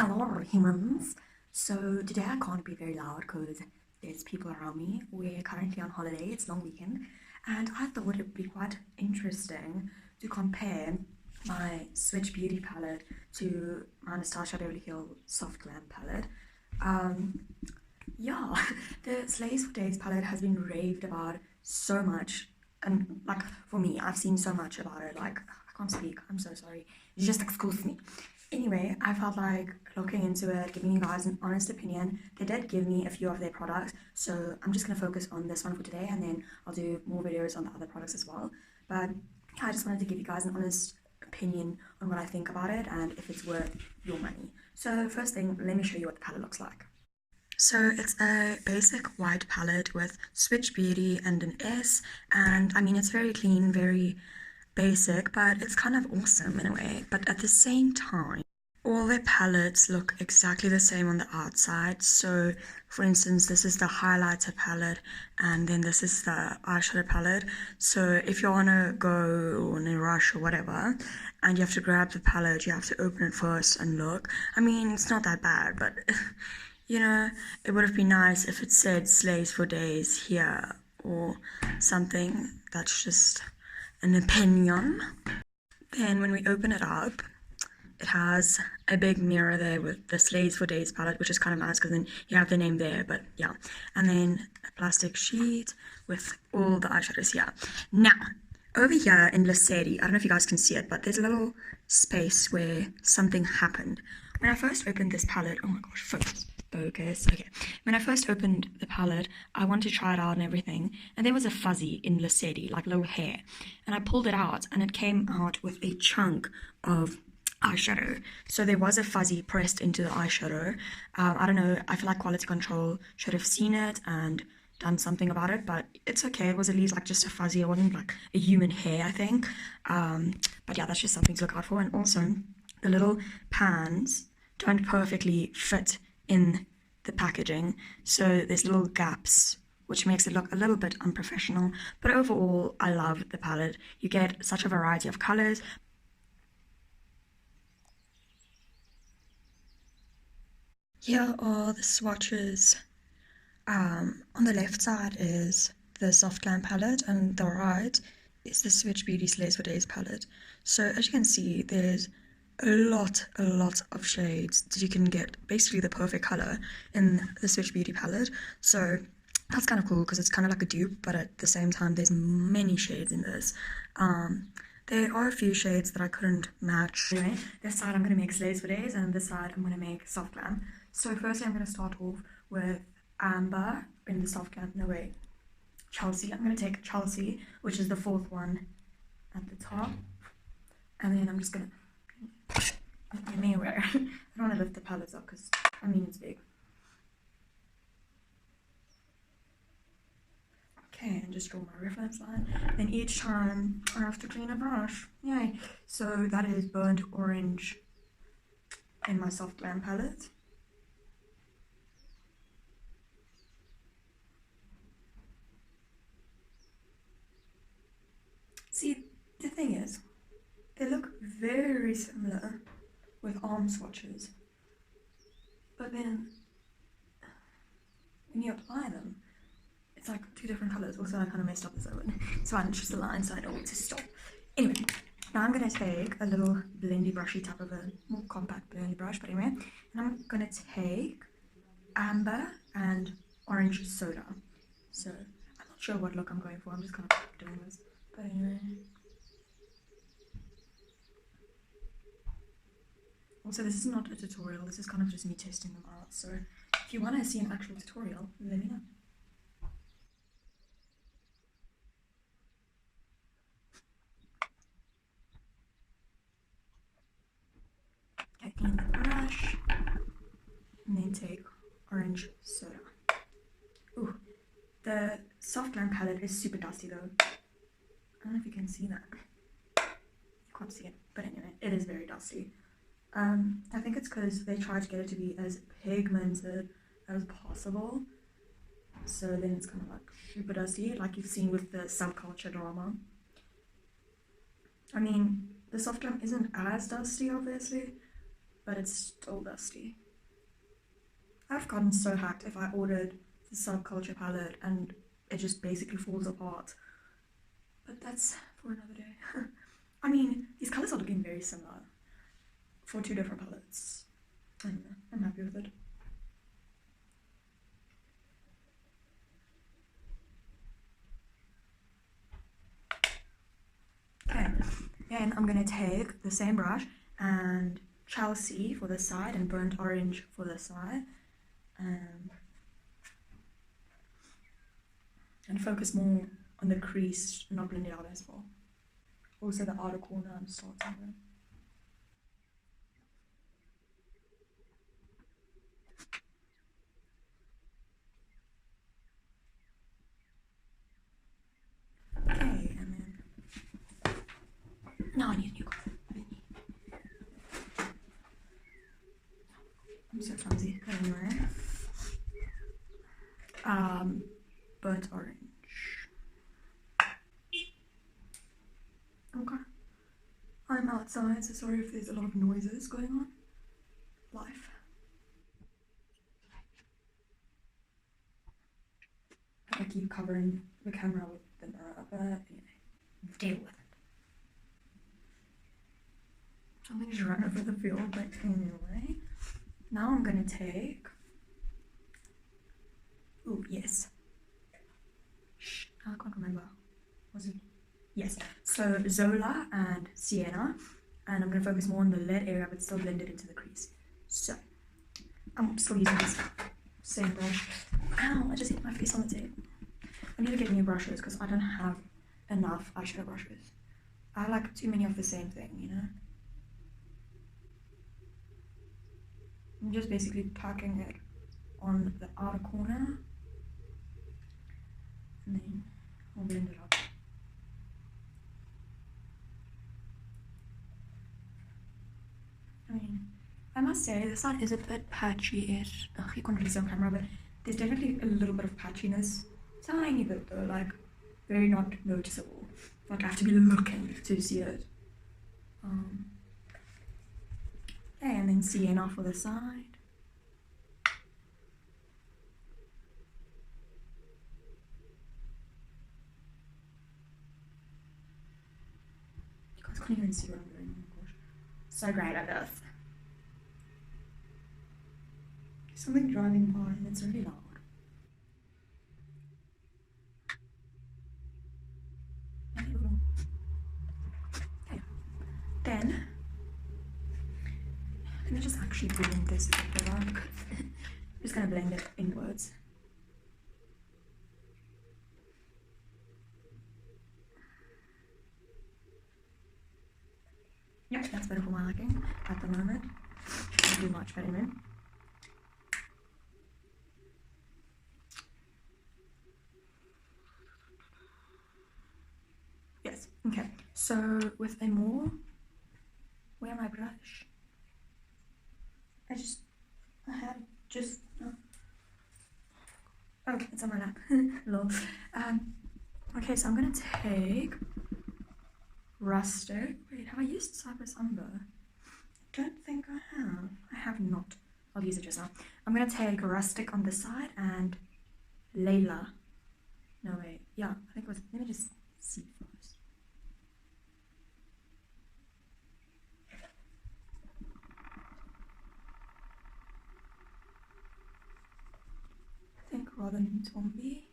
Hello, humans. So today I can't be very loud because there's people around me. We're currently on holiday, it's long weekend, and I thought it would be quite interesting to compare my Switch Beauty palette to my Anastasia Beverly Hills Soft Glam palette. Um, yeah, the Slays for Days palette has been raved about so much, and like for me, I've seen so much about it. Like I can't speak. I'm so sorry. Just excuse me. Anyway, I felt like looking into it, giving you guys an honest opinion. They did give me a few of their products, so I'm just gonna focus on this one for today, and then I'll do more videos on the other products as well. But yeah, I just wanted to give you guys an honest opinion on what I think about it and if it's worth your money. So first thing, let me show you what the palette looks like. So it's a basic white palette with Switch Beauty and an S, and I mean it's very clean, very basic, but it's kind of awesome in a way. But at the same time, all their palettes look exactly the same on the outside. So for instance, this is the highlighter palette, and then this is the eyeshadow palette. So if you want to go in a rush or whatever, and you have to grab the palette, you have to open it first and look. I mean, it's not that bad, but you know, it would have been nice if it said Slays for Days here or something. That's just an opinion. Then when we open it up, it has a big mirror there with the Slays for Days palette, which is kind of nice because then you have the name there, but yeah. And then a plastic sheet with all the eyeshadows here. Now, over here in Luceri, I don't know if you guys can see it, but there's a little space where something happened. When I first opened this palette, oh my gosh, focus. Okay. When I first opened the palette, I wanted to try it out and everything, and there was a fuzzy in Luceri, like little hair, and I pulled it out, and it came out with a chunk of eyeshadow. So there was a fuzzy pressed into the eyeshadow. I don't know, I feel like quality control should have seen it and done something about it, but it's okay. It was at least like just a fuzzy. It wasn't like a human hair, I think. But yeah, that's just something to look out for. And also, the little pans don't perfectly fit in the packaging, so there's little gaps which makes it look a little bit unprofessional, but overall I love the palette. You get such a variety of colors. Here are the swatches. On the left side is the Soft Glam palette, and the right is the Swiitch Beauty Slays for Days palette. So as you can see, there's a lot of shades that you can get basically the perfect color in the Swiitch Beauty palette. So that's kind of cool because it's kind of like a dupe, but at the same time there's many shades in this. There are a few shades that I couldn't match. Anyway, this side I'm going to make Slays for Days, and this side I'm going to make Soft Glam. So firstly I'm going to start off with Amber in the Soft Glam, no wait, Chelsea. I'm going to take Chelsea, which is the fourth one at the top, and then I'm just going to anywhere. I don't want to lift the palettes up because I mean it's big. Okay, and just draw my reference line. Then each time I have to clean a brush. Yay! So that is burnt orange in my Soft Glam palette. See, the thing is, they look very similar with arm swatches, but then when you apply them, it's like two different colors. Also, I kind of messed up this one. It's fine, it's just a line, so I don't want to stop. Anyway, now I'm going to take a little blendy brushy type of a more compact blendy brush, but anyway, and I'm going to take Amber and Orange Soda. So, I'm not sure what look I'm going for, I'm just kind of doing this, but anyway. Also, this is not a tutorial, this is kind of just me testing them out, so if you want to see an actual tutorial, let me know. Okay, clean the brush, and then take Orange Soda. Ooh, the Soft Glam palette is super dusty though. I don't know if you can see that. You can't see it, but anyway, it is very dusty. I think it's because they try to get it to be as pigmented as possible. So then it's kind of like super dusty, like you've seen with the subculture drama. I mean, the Soft Glam isn't as dusty, obviously, but it's still dusty. I'd have gotten so hacked if I ordered the Subculture palette and it just basically falls apart. But that's for another day. I mean, these colours are looking very similar for two different palettes. I don't know, I'm happy with it. Okay, then I'm gonna take the same brush and Chelsea for this side and burnt orange for this side, and focus more on the crease, not blend it out as well. Also the outer corner I'm starting with. Okay, and then now I need a new color. I'm so clumsy. Anyway, burnt orange. Okay. I'm outside, so sorry if there's a lot of noises going on. Life. I keep covering the camera with the mirror, but anyway, deal with it. Something's run over the field, but anyway. Now I'm gonna take. Oh, yes. Shh, I can't remember. Was it? Yes. So Zola and Sienna, and I'm gonna focus more on the lead area, but still blend it into the crease. So I'm still using this same brush. Ow! I just hit my face on the table. I need to get new brushes because I don't have enough eyeshadow brushes. I have like too many of the same thing, you know. I'm just basically packing it on the outer corner, and then I'll blend it up. I mean, I must say this side is a bit patchy-ish. Ugh, you can't really see on camera, but there's definitely a little bit of patchiness. Tiny bit though, like very not noticeable. Like I have to be looking to see it. Okay, and then Sienna for the side. You guys can't even see what I'm doing. Oh gosh, so great at this. Something driving by and it's really loud. Okay, then let me just actually blend this together. I'm just gonna blend it inwards. Yeah, that's better for my liking at the moment. I'll do much better in. Yes, okay. So with a more, where my brush? I had just, oh, it's on my lap. Lol. Okay, so I'm gonna take Rustic. Wait, have I used Cypress Umber? I don't think I have. I have not. I'll use it just now. I'm gonna take Rustic on this side and Layla. No, wait. Yeah, I think it was. Let me just see first. I think rather than Tombi.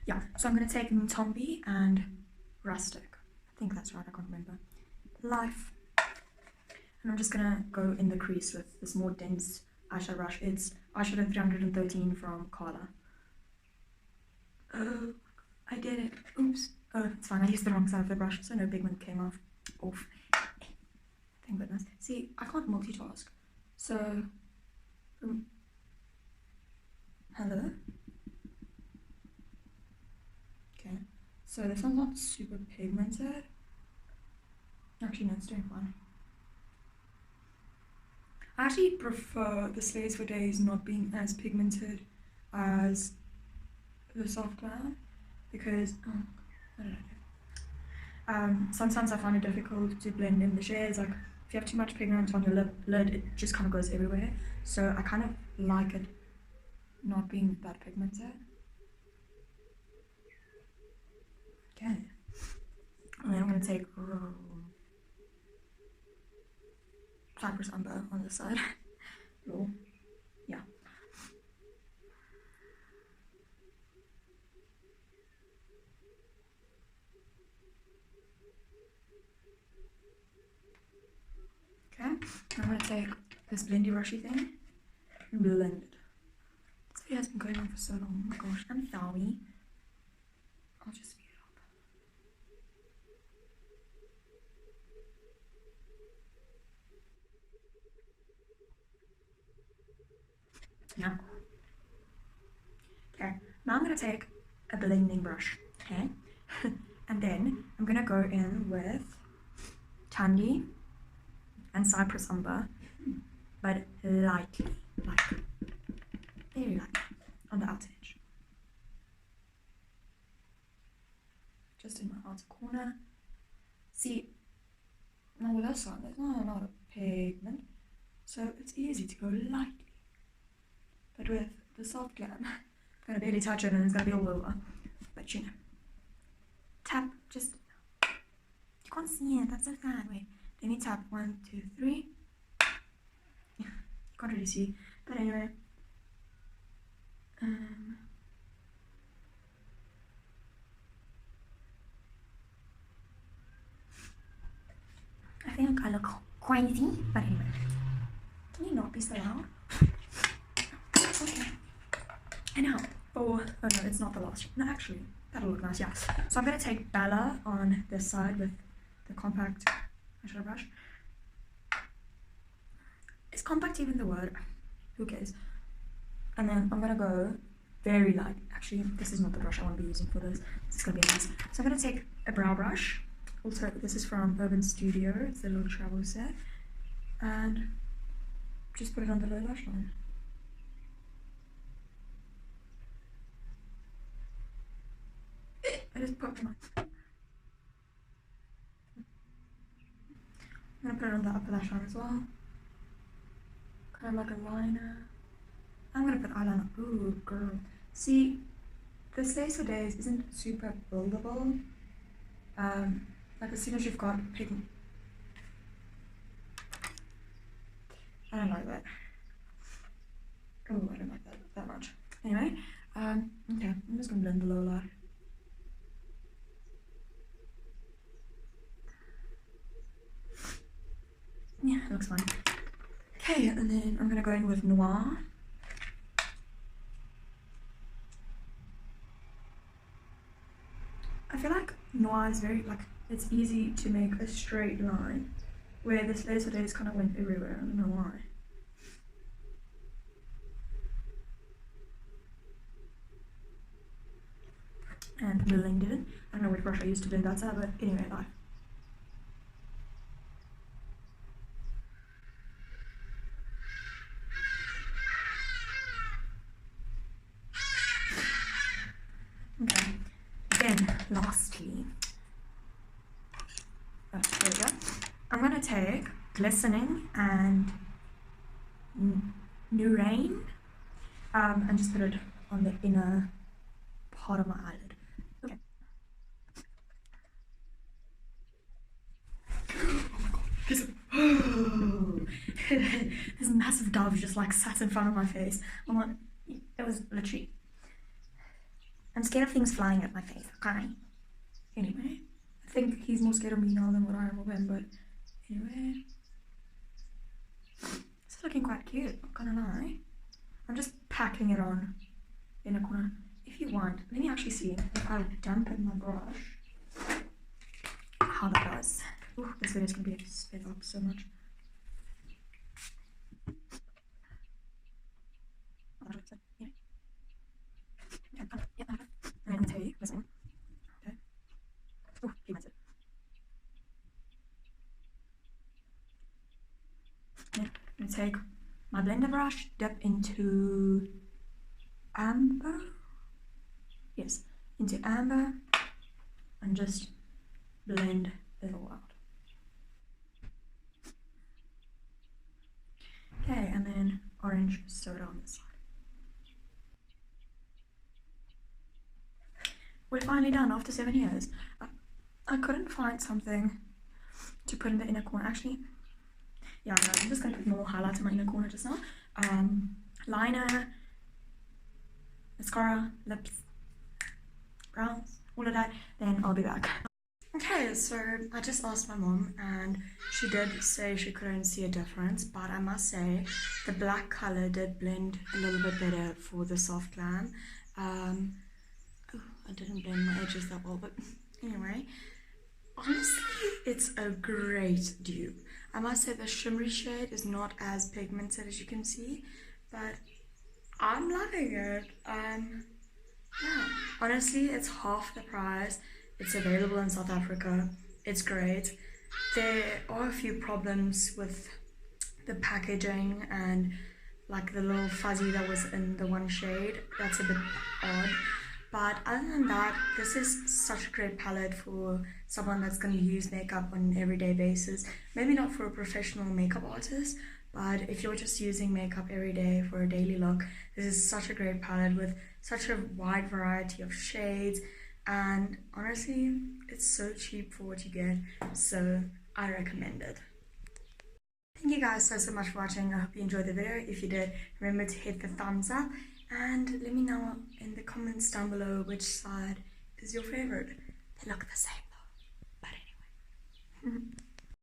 Yeah, so I'm gonna take Tombi and Rustic. I think that's right, I can't remember. Life. And I'm just gonna go in the crease with this more dense eyeshadow brush. It's eyeshadow 313 from Carla. Oh, I did it. Oops. Oh, it's fine. I used the wrong side of the brush, so no pigment came off. Thank goodness. See, I can't multitask. So, hello. Okay. So this one's not super pigmented. Actually, no, it's doing fine. I actually prefer the Slays for Days not being as pigmented as the soft glam because, what did I do? Sometimes I find it difficult to blend in the shades. Like if you have too much pigment on your lid, it just kind of goes everywhere. So I kind of like it not being that pigmented. Okay. And then I'm going to take Cypress Umber on this side. Yeah. Okay, I'm going to take this blendy brushy thing and blend it. This video has been going on for so long. Oh my gosh, I'm sorry. I'll just speed it up. Yeah. Okay, now I'm going to take a blending brush, okay? And then I'm going to go in with Tandy and Cypress Umber, but lightly, like very lightly on the outer edge. Just in my outer corner. See, now with this one, there's not a lot of pigment, so it's easy to go lightly. But with the soft glam, I'm gonna barely touch it and it's gonna be all over. But you know, tap, just, you can't see it, that's so sad. Wait, let me tap 1, 2, 3. Yeah, you can't really see, but anyway. I think I look crazy, but anyway. Can you not be so loud? Okay. And now, oh no, it's not the last. No, actually, that'll look nice, yeah. So I'm going to take Bella on this side with the compact eyeshadow brush. Is compact even the word? Who cares? And then I'm going to go very light. Actually, this is not the brush I want to be using for this. This is going to be nice. So I'm going to take a brow brush. Also, this is from Urban Studio. It's a little travel set. And just put it on the lower lash line. I just poked my. I'm gonna put it on the upper lash line as well. Kind of like a liner. I'm gonna put eyeliner. Ooh, girl. See, the Slays for Days isn't super buildable. Like as soon as you've got pigment. I don't like that. Oh, I don't like that much. Anyway, okay, I'm just gonna blend the lower lash. Yeah, it looks fine. Okay, and then I'm gonna go in with Noir. I feel like Noir is very, like, it's easy to make a straight line, where the Slays for Days kind of went everywhere, I don't know why. And blended it. I don't know which brush I used to blend that out, but anyway, life. Okay, then lastly, there we go. I'm gonna take Glistening and New Rain, and just put it on the inner part of my eyelid. Okay. Oh my god, this massive dove just like sat in front of my face. I'm like, it was literally. I'm scared of things flying at my face, okay? Anyway, I think he's more scared of me now than what I am of him, but anyway. This is looking quite cute, not gonna lie. I'm just packing it on in a corner. If you want, let me actually see if I dampen my brush, how that does. Ooh, this video is gonna be sped up so much. And I'm gonna tell you, listen. Okay. Oh, he wants it. Yeah, I'm gonna take my blender brush, dip into amber. Yes, into amber, and just blend it all out. Okay, and then orange soda on this side. We're finally done after 7 years. I couldn't find something to put in the inner corner. Actually, yeah, no, I'm just going to put more highlight in my inner corner just now. Liner, mascara, lips, brows, all of that. Then I'll be back. Okay, so I just asked my mom and she did say she couldn't see a difference, but I must say the black color did blend a little bit better for the soft glam. I didn't blend my edges that well, but anyway, honestly, it's a great dupe. I must say the shimmery shade is not as pigmented as you can see, but I'm loving it. Yeah, honestly, it's half the price. It's available in South Africa. It's great. There are a few problems with the packaging and like the little fuzzy that was in the one shade. That's a bit odd. But other than that, this is such a great palette for someone that's going to use makeup on an everyday basis. Maybe not for a professional makeup artist, but if you're just using makeup every day for a daily look, this is such a great palette with such a wide variety of shades. And honestly, it's so cheap for what you get, so I recommend it. Thank you guys so much for watching. I hope you enjoyed the video. If you did, remember to hit the thumbs up and let me know in the comments down below which side is your favorite. They look the same though, but anyway.